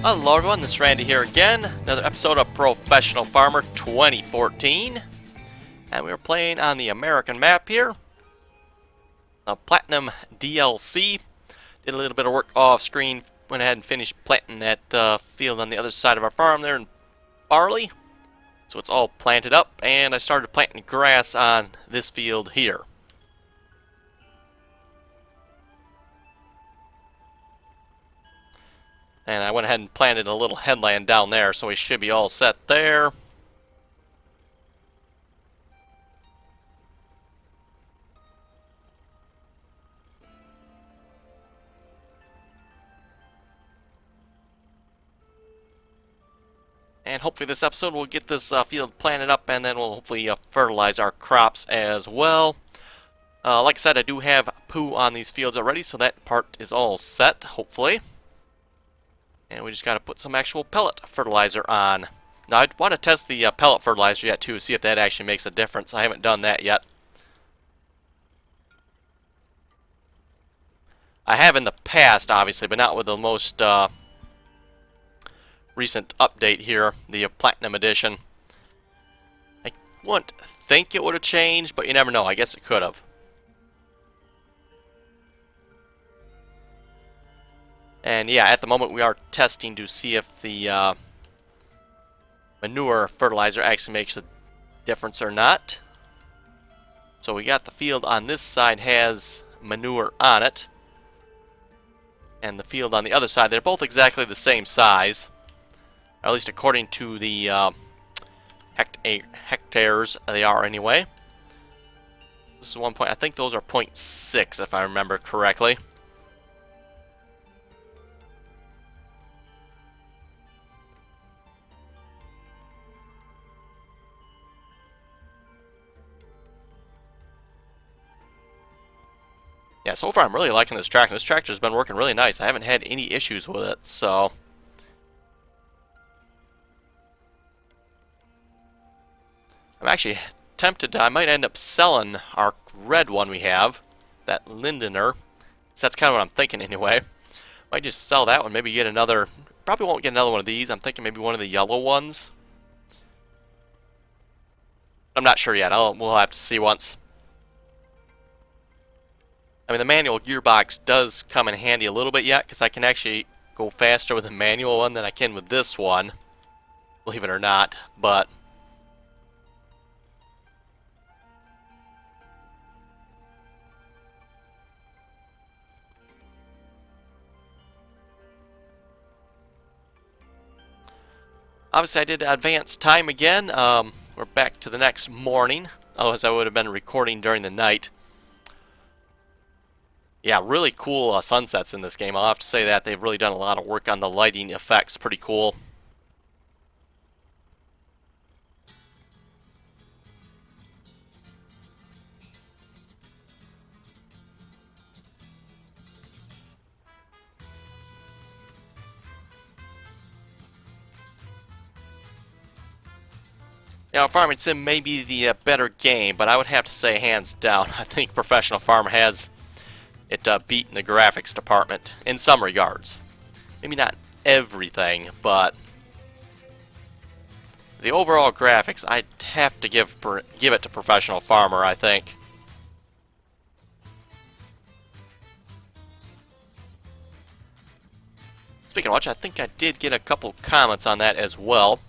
Hello everyone, this is Randy here again. Another episode of Professional Farmer 2014. And we're playing on the American map here. Platinum DLC. Did a little bit of work off screen. Went ahead and finished planting that field on the other side of our farm there in barley. So it's all planted up, and I started planting grass on this field here. And I went ahead and planted a little headland down there, so we should be all set there. And hopefully this episode will get this field planted up, and then we'll hopefully fertilize our crops as well. Like I said, I do have poo on these fields already, so that part is all set, hopefully. And we just got to put some actual pellet fertilizer on. Now, I want to test the pellet fertilizer yet, too, see if that actually makes a difference. I haven't done that yet. I have in the past, obviously, but not with the most recent update here, the Platinum Edition. I wouldn't think it would have changed, but you never know. I guess it could have. And yeah, at the moment we are testing to see if the manure fertilizer actually makes a difference or not. So we got the field on this side has manure on it. And the field on the other side, they're both exactly the same size. Or at least according to the hectares they are anyway. This is 1 point, I think those are 0.6 if I remember correctly. Yeah, so far I'm really liking this tractor. This tractor's been working really nice. I haven't had any issues with it, so... I'm actually tempted to, I might end up selling our red one we have, that Lindener. So that's kind of what I'm thinking anyway. Might just sell that one, maybe get another, probably won't get another one of these. I'm thinking maybe one of the yellow ones. I'm not sure yet, we'll have to see once. I mean, the manual gearbox does come in handy a little bit yet, because I can actually go faster with the manual one than I can with this one. Believe it or not, but... Obviously, I did advance time again. We're back to the next morning. Otherwise, I would have been recording during the night. Yeah, really cool sunsets in this game. I'll have to say that. They've really done a lot of work on the lighting effects. Pretty cool. Now, Farming Sim may be the better game, but I would have to say hands down, I think Professional Farmer has it beat in the graphics department in some regards. Maybe not everything, but the overall graphics, I'd have to give it to Professional Farmer, I think. Speaking of which, I think I did get a couple comments on that as well.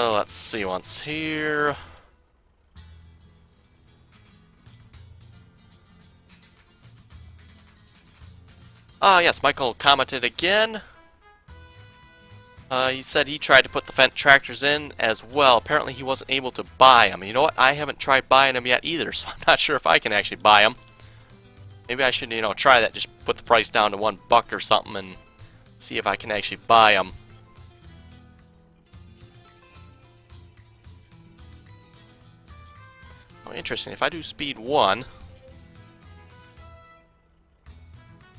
Let's see once here. Yes, Michael commented again. He said he tried to put the Fendt tractors in as well. Apparently he wasn't able to buy them. You know what? I haven't tried buying them yet either, so I'm not sure if I can actually buy them. Maybe I should, try that. Just put the price down to $1 or something and see if I can actually buy them. Oh, interesting. If I do speed 1,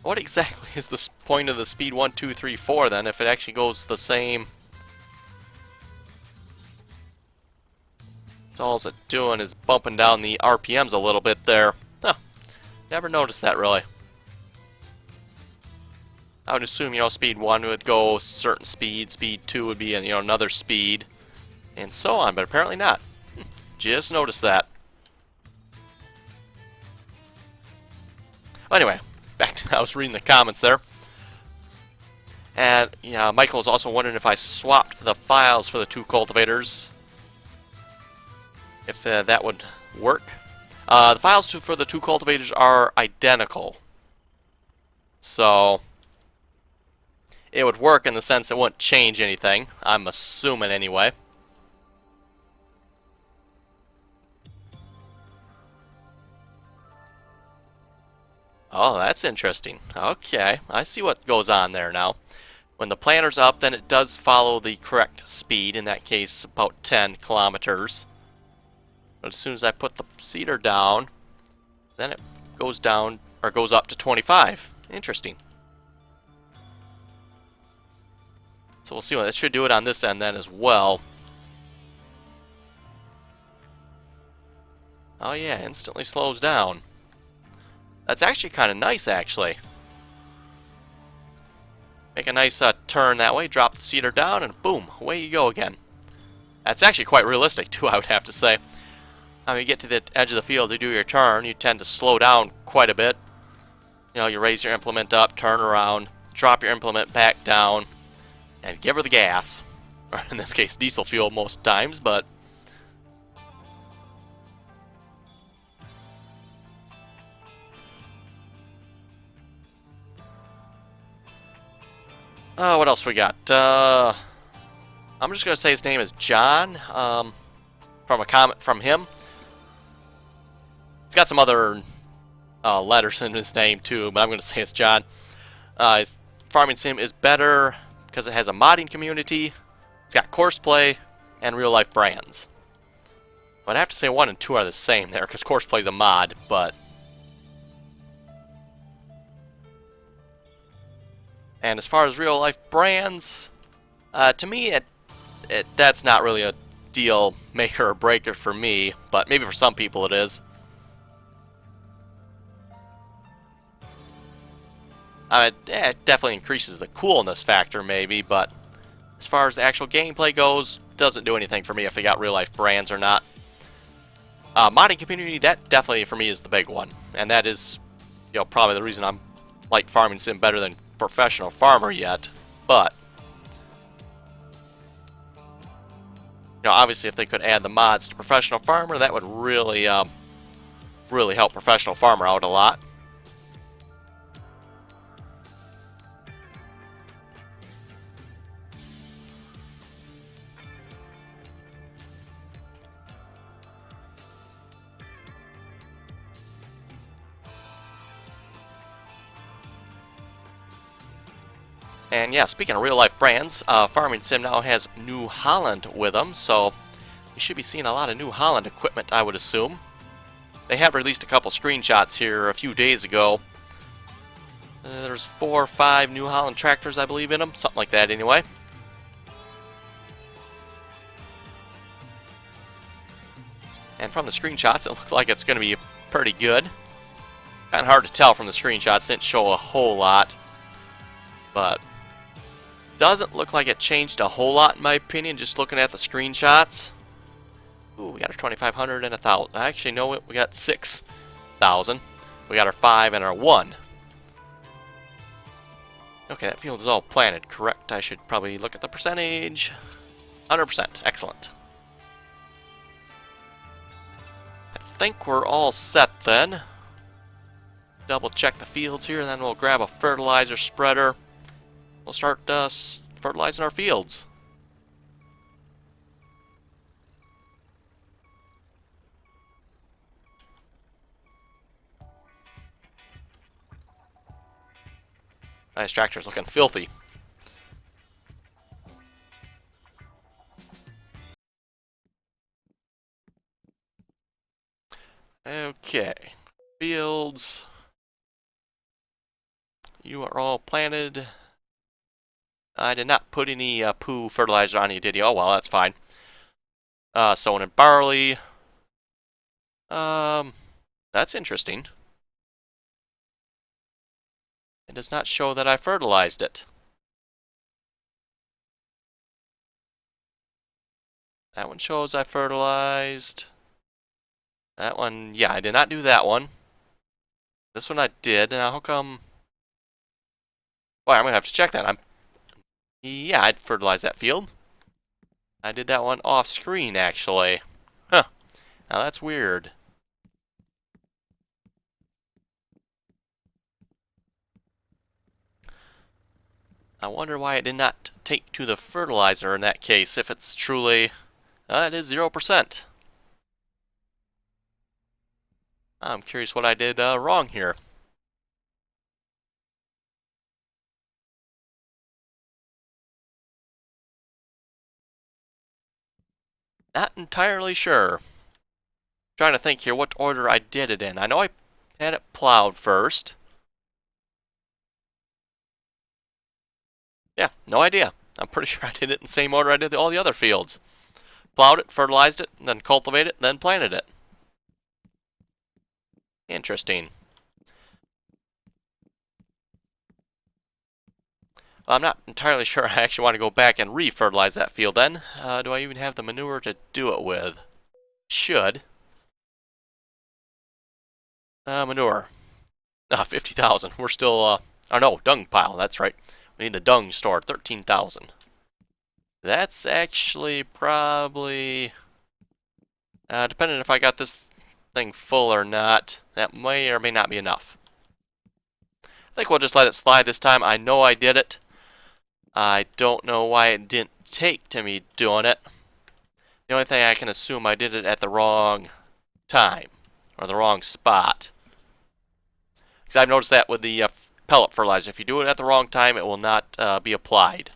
what exactly is the point of the speed 1, 2, 3, 4 then, if it actually goes the same? So all it's doing is bumping down the RPMs a little bit there. Huh. Never noticed that, really. I would assume, speed 1 would go certain speed, speed 2 would be, another speed, and so on, but apparently not. Just noticed that. Anyway, back to, I was reading the comments there. And, yeah, Michael was also wondering if I swapped the files for the two cultivators, if that would work. The files for the two cultivators are identical. So it would work in the sense it wouldn't change anything, I'm assuming anyway. Oh, that's interesting. Okay, I see what goes on there now. When the planter's up, then it does follow the correct speed, in that case about 10 kilometers. But as soon as I put the seeder down, then it goes down, or goes up to 25. Interesting. So we'll see what it should do it on this end then as well. Oh yeah, instantly slows down. That's actually kind of nice, actually. Make a nice turn that way, drop the seeder down, and boom, away you go again. That's actually quite realistic too, I would have to say. When you get to the edge of the field to do your turn, you tend to slow down quite a bit. You raise your implement up, turn around, drop your implement back down, and give her the gas. Or in this case, diesel fuel most times, but... what else we got? I'm just going to say his name is John, from a comment from him. He's got some other letters in his name too, but I'm going to say it's John. His farming sim is better because it has a modding community, it's got courseplay, and real-life brands. But I have to say 1 and 2 are the same there, because courseplay is a mod, but... And as far as real-life brands, to me, that's not really a deal maker or breaker for me, but maybe for some people it is. It definitely increases the coolness factor, maybe, but as far as the actual gameplay goes, doesn't do anything for me if they got real-life brands or not. Modding community, that definitely for me is the big one, and that is, probably the reason I'm like farming sim better than professional farmer yet. But obviously, if they could add the mods to professional farmer, that would really, really help professional farmer out a lot. And yeah, speaking of real-life brands, Farming Sim now has New Holland with them, so you should be seeing a lot of New Holland equipment, I would assume. They have released a couple screenshots here a few days ago. There's 4 or 5 New Holland tractors, I believe, in them, something like that anyway. And from the screenshots, it looks like it's going to be pretty good. Kind of hard to tell from the screenshots, didn't show a whole lot. But doesn't look like it changed a whole lot in my opinion, just looking at the screenshots. Ooh, we got our 2,500 and 1,000. Actually, no, we got 6,000. We got our 5 and our 1. Okay, that field is all planted, correct? I should probably look at the percentage. 100%, excellent. I think we're all set then. Double check the fields here, and then we'll grab a fertilizer spreader. We'll start fertilizing our fields. Nice tractor's looking filthy. Okay, fields. You are all planted. I did not put any poo fertilizer on you, did you? Oh well, that's fine. Sown in barley. That's interesting. does not show that I fertilized it. That one shows I fertilized. That one, yeah, I did not do that one. This one I did. Now, how come... Well, I'm going to have to check that. Yeah, I'd fertilize that field. I did that one off screen, actually. Huh. Now, that's weird. I wonder why it did not take to the fertilizer in that case, if it's truly... it is 0%. I'm curious what I did wrong here. Not entirely sure. Trying to think here what order I did it in. I know I had it plowed first. Yeah, no idea. I'm pretty sure I did it in the same order I did all the other fields. Plowed it, fertilized it, then cultivated it, then planted it. Interesting. Well, I'm not entirely sure I actually want to go back and re-fertilize that field then. Do I even have the manure to do it with? Should. Manure. 50,000. We're still, oh no, dung pile, that's right. We need the dung stored, 13,000. That's actually probably, depending if I got this thing full or not, that may or may not be enough. I think we'll just let it slide this time. I know I did it. I don't know why it didn't take to me doing it. The only thing I can assume I did it at the wrong time, or the wrong spot. Because I've noticed that with the pellet fertilizer. If you do it at the wrong time, it will not be applied.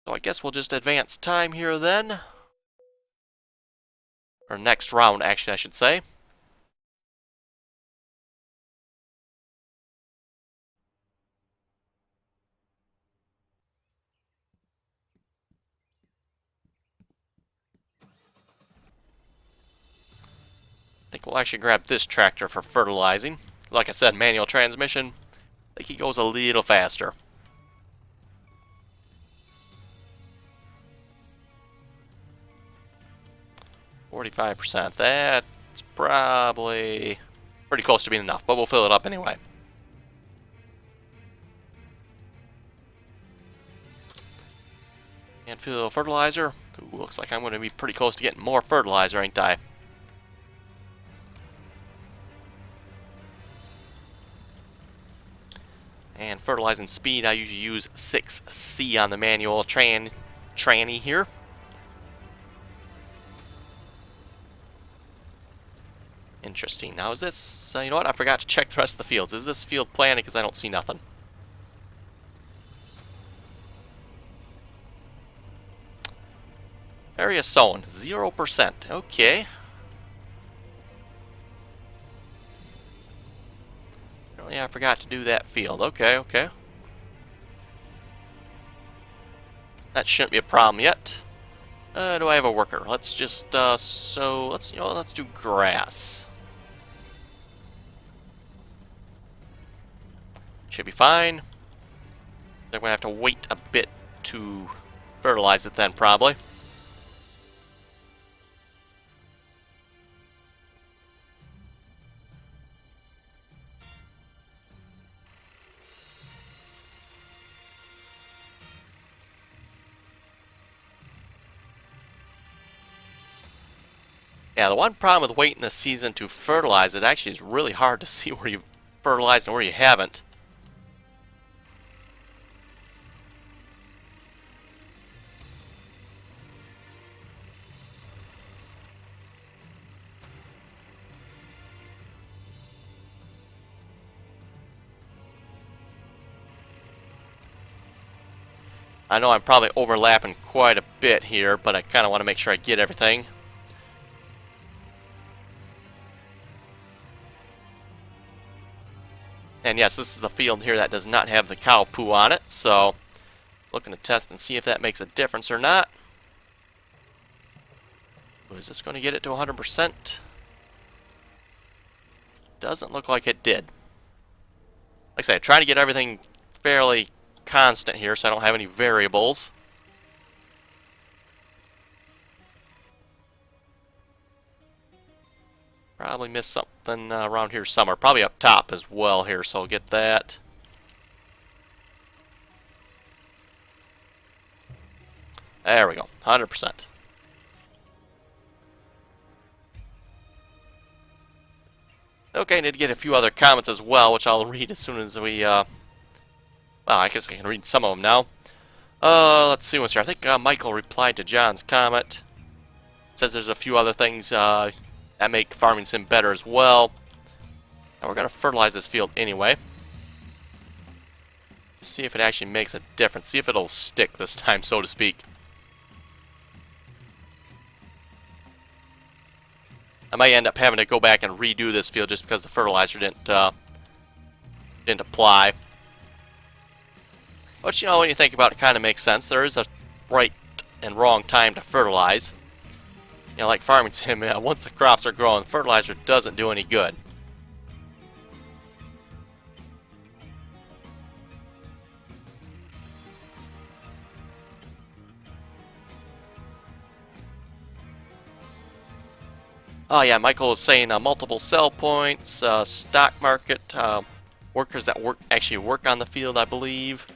So I guess we'll just advance time here then. Or next round, actually, I should say. I think we'll actually grab this tractor for fertilizing. Like I said, manual transmission. I think he goes a little faster. %. That's probably pretty close to being enough, but we'll fill it up anyway. And fill fertilizer. Ooh, looks like I'm going to be pretty close to getting more fertilizer, ain't I? And fertilizing speed, I usually use 6C on the manual tranny here. Interesting. Now is this, you know what, I forgot to check the rest of the fields. Is this field planted because I don't see nothing? Area sown, 0%. Okay. Apparently I forgot to do that field. Okay, okay. That shouldn't be a problem yet. Do I have a worker? Let's just, let's do grass. Should be fine. They're going to have to wait a bit to fertilize it then, probably. Yeah, the one problem with waiting the season to fertilize it actually is really hard to see where you've fertilized and where you haven't. I know I'm probably overlapping quite a bit here, but I kind of want to make sure I get everything. And yes, this is the field here that does not have the cow poo on it, so looking to test and see if that makes a difference or not. Is this going to get it to 100%? Doesn't look like it did. Like I said, trying to get everything fairly constant here so I don't have any variables. Probably missed something around here somewhere. Probably up top as well here, so I'll get that. There we go, 100%. Okay, I need to get a few other comments as well, which I'll read as soon as we, well, I guess I can read some of them now. Let's see what's here. I think Michael replied to John's comment. Says there's a few other things that make farming sim better as well. And we're going to fertilize this field anyway. See if it actually makes a difference. See if it'll stick this time, so to speak. I might end up having to go back and redo this field just because the fertilizer didn't apply. But you know, when you think about it, it kind of makes sense. There is a right and wrong time to fertilize. You know, like farming sim, once the crops are growing, fertilizer doesn't do any good. Oh yeah, Michael was saying multiple sell points, stock market, workers that actually work on the field, I believe.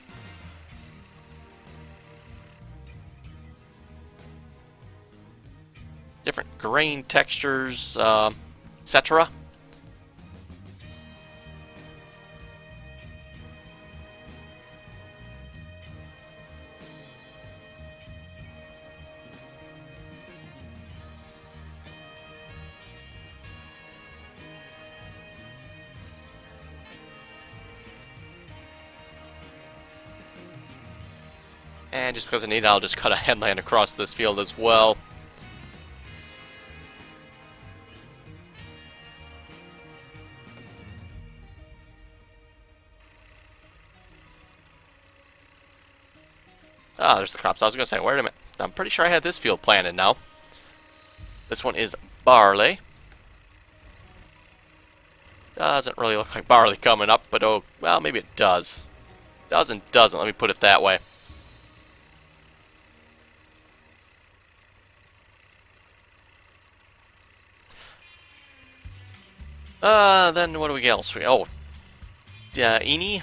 Different grain textures, etc. And just because I need it, I'll just cut a headland across this field as well. Ah, there's the crops. I was going to say, wait a minute. I'm pretty sure I had this field planted now. This one is barley. Doesn't really look like barley coming up, but oh, well, maybe it does. Doesn't, let me put it that way. Then what do we get else? Oh, Ini.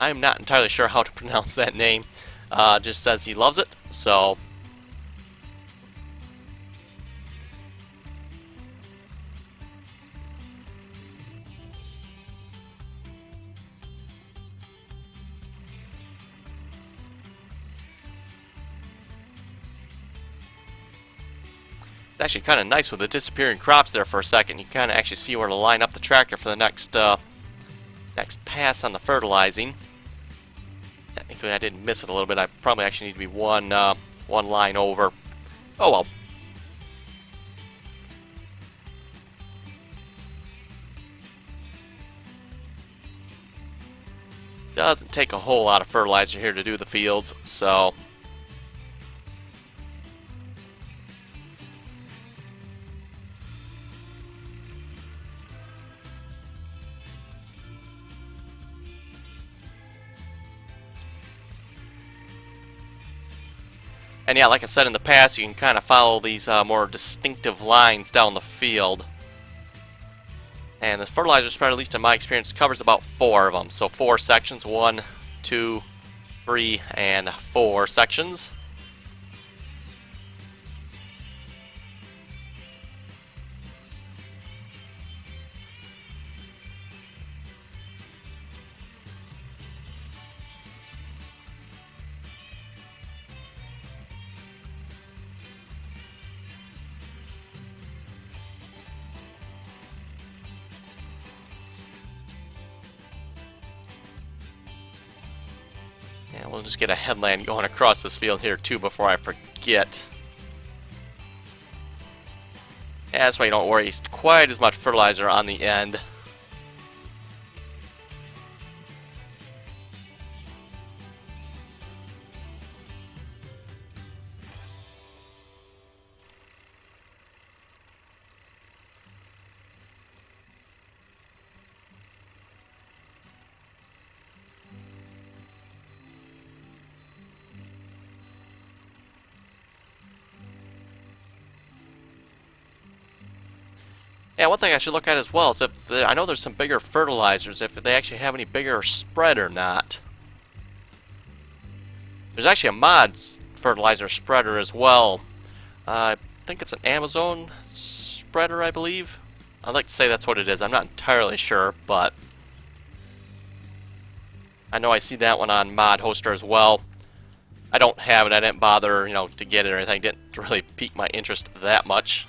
I'm not entirely sure how to pronounce that name. Just says he loves it, so. It's actually kind of nice with the disappearing crops there for a second. You can kind of actually see where to line up the tractor for the next pass on the fertilizing. Technically, I did miss it a little bit. I probably actually need to be one line over. Oh well. Doesn't take a whole lot of fertilizer here to do the fields, so. And yeah, like I said in the past, you can kind of follow these more distinctive lines down the field. And the fertilizer spread, at least in my experience, covers about 4 of them. So 4 sections, 1, 2, 3, and 4 sections. And we'll just get a headland going across this field here too before I forget. Yeah, that's why you don't waste quite as much fertilizer on the end. Yeah, one thing I should look at as well is if I know there's some bigger fertilizers, if they actually have any bigger spread or not. There's actually a mod fertilizer spreader as well. I think it's an Amazon spreader, I believe. I'd like to say that's what it is. I'm not entirely sure, but I know I see that one on Mod Hoster as well. I don't have it. I didn't bother, to get it or anything. It didn't really pique my interest that much.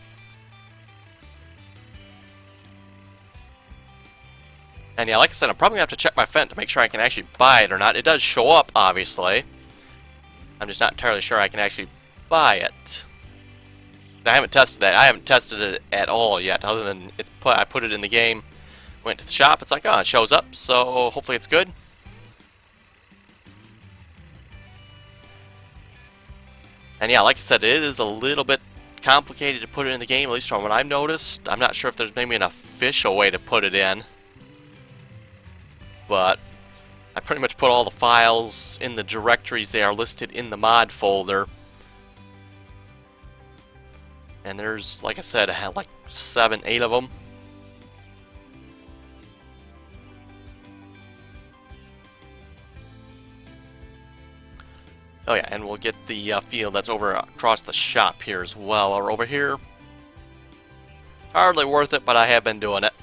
And yeah, like I said, I'm probably going to have to check my fence to make sure I can actually buy it or not. It does show up, obviously. I'm just not entirely sure I can actually buy it. I haven't tested that. I haven't tested it at all yet, other than I put it in the game, went to the shop, it's like, oh, it shows up, so hopefully it's good. And yeah, like I said, it is a little bit complicated to put it in the game, at least from what I've noticed. I'm not sure if there's maybe an official way to put it in, but I pretty much put all the files in the directories they are listed in the mod folder. And there's, like I said, I had like 7, 8 of them. Oh yeah, and we'll get the field that's over across the shop here as well, or over here. Hardly worth it, but I have been doing it.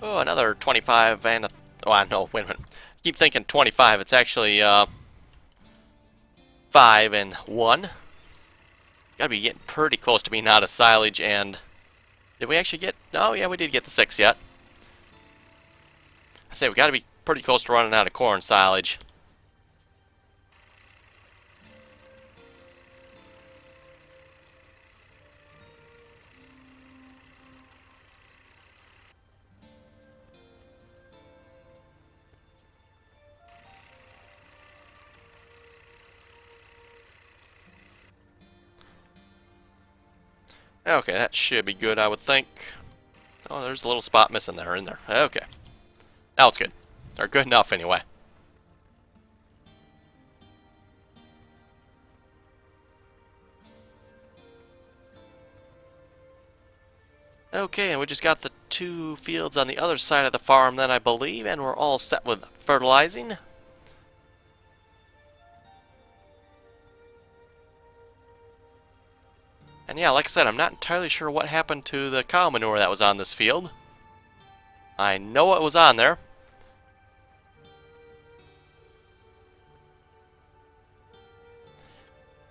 Oh, another 25 and a... Oh, no, wait a minute. I keep thinking 25. It's actually 5 and 1. Gotta be getting pretty close to being out of silage, and... Did we actually get... No, yeah, we did get the 6 yet. I say we gotta be pretty close to running out of corn silage. Okay, that should be good, I would think. Oh, there's a little spot missing there, in there. Okay. Now it's good. Or good enough, anyway. Okay, and we just got the 2 fields on the other side of the farm then, I believe, and we're all set with fertilizing. And yeah, like I said, I'm not entirely sure what happened to the cow manure that was on this field. I know it was on there.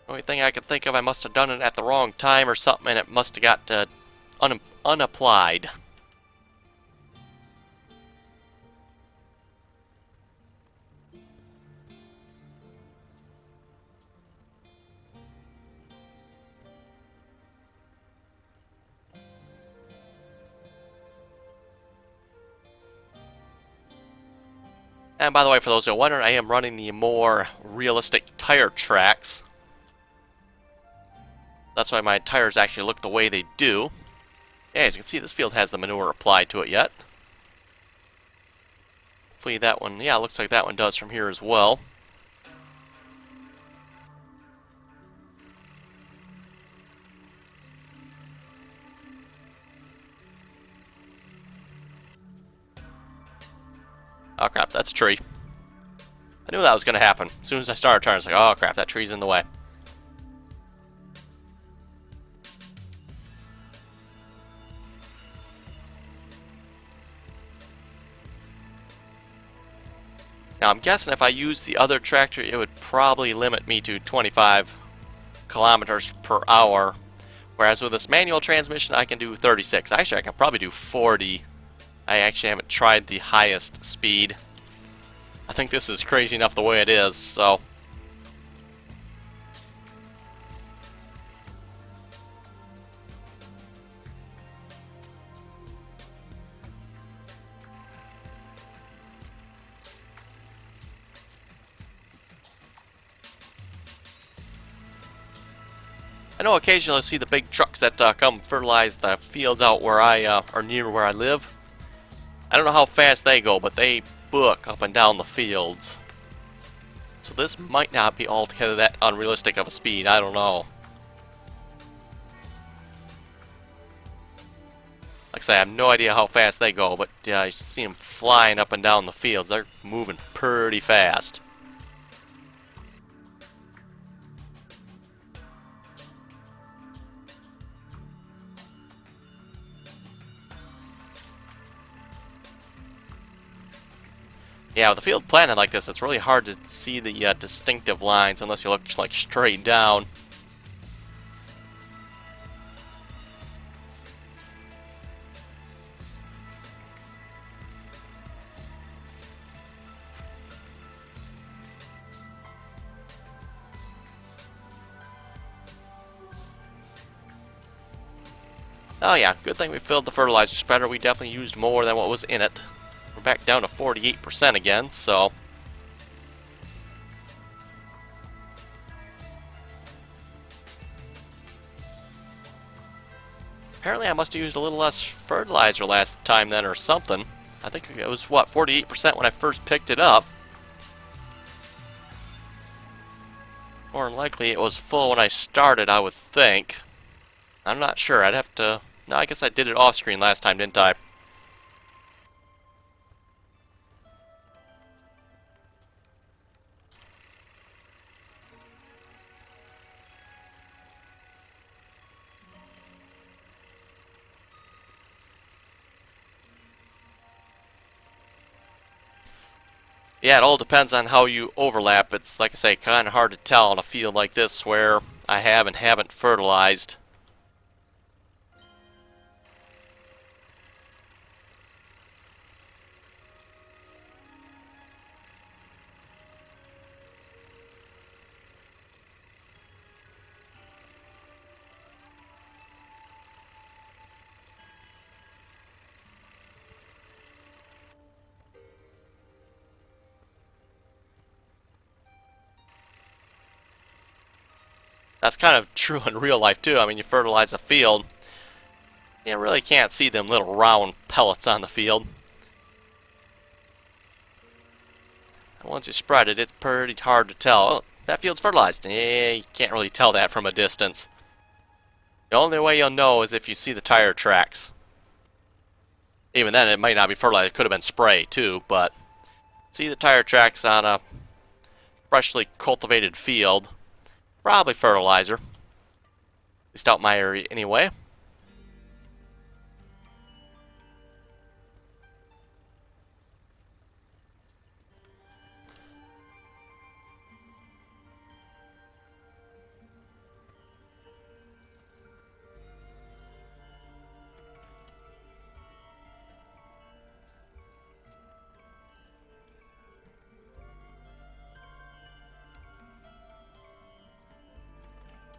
Only thing I could think of, I must have done it at the wrong time or something, and it must have got unapplied. And by the way, for those who are wondering, I am running the more realistic tire tracks. That's why my tires actually look the way they do. Yeah, as you can see, this field has the manure applied to it yet. Hopefully that one, yeah, looks like that one does from here as well. Oh crap, that's a tree. I knew that was going to happen. As soon as I started turning, it's like, oh crap, that tree's in the way. Now I'm guessing if I used the other tractor, it would probably limit me to 25 kilometers per hour. Whereas with this manual transmission, I can do 36. Actually, I can probably do 40. I actually haven't tried the highest speed. I think this is crazy enough the way it is, so... I know occasionally I see the big trucks that come fertilize the fields out where or near where I live. I don't know how fast they go, but they book up and down the fields. So this might not be altogether that unrealistic of a speed, I don't know. Like I say, I have no idea how fast they go, but I see them flying up and down the fields. They're moving pretty fast. Yeah, with the field planted like this, it's really hard to see the distinctive lines unless you look like straight down. Oh yeah, good thing we filled the fertilizer spreader. We definitely used more than what was in it. We're back down to 48% again, so... Apparently I must have used a little less fertilizer last time then or something. I think it was, what, 48% when I first picked it up. More than likely it was full when I started, I would think. I'm not sure, I'd have to... No, I guess I did it off screen last time, didn't I? Yeah, it all depends on how you overlap. It's, like I say, kind of hard to tell on a field like this where I have and haven't fertilized. That's kind of true in real life, too. I mean, you fertilize a field, you really can't see them little round pellets on the field. And once you spread it, it's pretty hard to tell. Oh, that field's fertilized. You can't really tell that from a distance. The only way you'll know is if you see the tire tracks. Even then, it might not be fertilizer. It could have been spray, too, but see the tire tracks on a freshly cultivated field. Probably fertilizer. At least out my area anyway.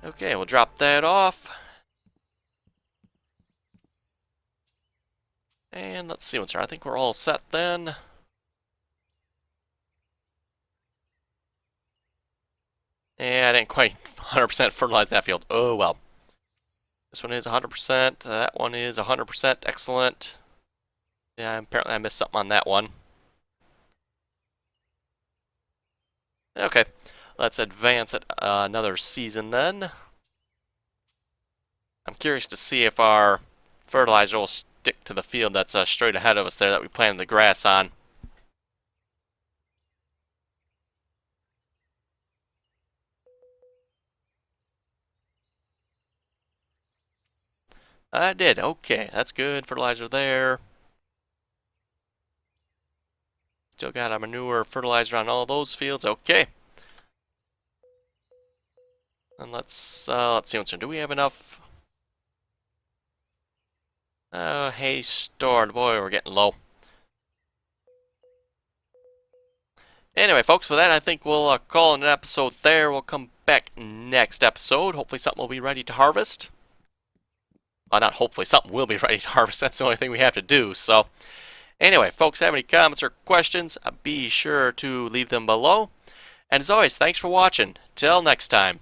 Okay, we'll drop that off. And let's see what's here. I think we're all set then. And I didn't quite 100% fertilize that field. Oh well. This one is 100%. That one is 100%. Excellent. Yeah, apparently I missed something on that one. Okay, let's advance it another season then. I'm curious to see if our fertilizer will stick to the field that's straight ahead of us there that we planted the grass on. I did. Okay, that's good. Fertilizer there. Still got a manure fertilizer on all those fields. Okay. And let's see what's in. Do we have enough? Hay stored. Boy, we're getting low. Anyway, folks, for that, I think we'll call it an episode there. We'll come back next episode. Hopefully something will be ready to harvest. Well, not hopefully, something will be ready to harvest. That's the only thing we have to do. So, anyway, folks, have any comments or questions, be sure to leave them below. And as always, thanks for watching. Till next time.